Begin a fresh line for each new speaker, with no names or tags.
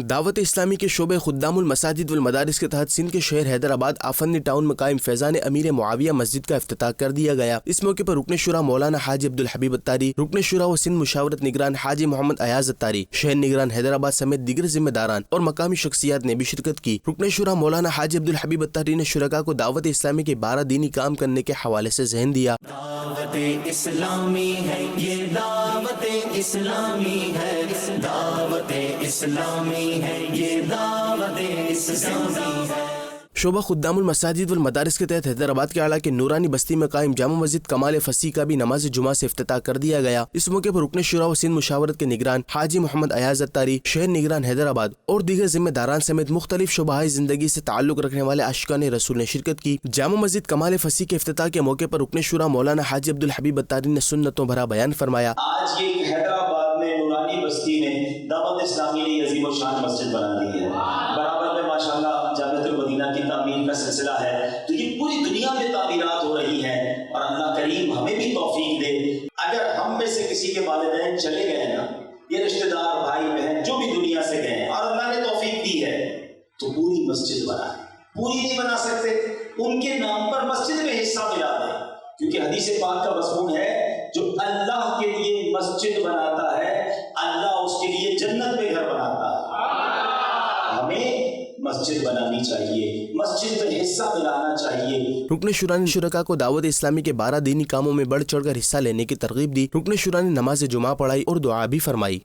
دعوت اسلامی کے شعبہ خدام المساجد والمدارس کے تحت سندھ کے شہر حیدرآباد آفندی ٹاؤن میں قائم فیضان امیر معاویہ مسجد کا افتتاح کر دیا گیا۔ اس موقع پر رکن شورا مولانا حاجی عبدالحبیب اتاری، رکن شورا و سندھ مشاورت نگران حاجی محمد ایاز اتاری، شہر نگران حیدرآباد سمیت دیگر ذمہ داران اور مقامی شخصیات نے بھی شرکت کی۔ رکن شورا مولانا حاجی عبدالحبیب اتاری نے شرکاء کو دعوت اسلامی کے 12 دینی کام کرنے کے حوالے سے ذہن دیا۔
دعوت اسلامی ہے، یہ دعوت اسلامی ہے، دعوت اسلامی ہے، یہ دعوت اسلامی ہے۔
شعبہ خدام المساجد والمدارس کے تحت حیدرآباد کے اعلیٰ کے نورانی بستی میں قائم جامع مسجد کمال فصیح کا بھی نماز جمعہ سے افتتاح کر دیا گیا۔ اس موقع پر رکن شورا و سندھ مشاورت کے نگران حاجی محمد ایاز اتاری، شہر نگران حیدرآباد اور دیگر ذمہ داران سمیت مختلف شعبہ زندگی سے تعلق رکھنے والے عاشقان رسول نے شرکت کی۔ جامع مسجد کمال فصیح کے افتتاح کے موقع پر رکن شورا مولانا حاجی عبدالحبیب اتاری نے سنتوں بھرا بیان فرمایا۔
آج یہ حیدرآباد میں نورانی بستی میں دعوت اسلامی نے عظیم و شان مسجد بنا دی ہے۔ برابر میں ماشاءاللہ جامعۃ المدینہ کی تعمیر کا سلسلہ ہے، تو یہ پوری دنیا میں تعمیرات ہو رہی ہیں، اور اللہ کریم ہمیں بھی توفیق دے۔ اگر ہم میں سے کسی کے والدین چلے گئے نا، یہ رشتہ دار بھائی بہن جو بھی دنیا سے گئے اور اللہ نے توفیق دی ہے، تو پوری مسجد بنائیں۔ پوری نہیں بنا سکتے، ان کے نام پر مسجد میں حصہ ملا دیں، کیونکہ حدیث پاک کا مضمون ہے جو اللہ کے لیے مسجد بناتا ہے اللہ اس کے لیے جنت میں گھر بناتا ہے۔ ہمیں مسجد بنانی چاہیے، مسجد میں حصہ ملانا چاہیے۔
رکن شورا نے شرکاء کو دعوت اسلامی کے 12 دینی کاموں میں بڑھ چڑھ کر حصہ لینے کی ترغیب دی۔ رکن شورا نے نماز جمعہ پڑھائی اور دعا بھی فرمائی۔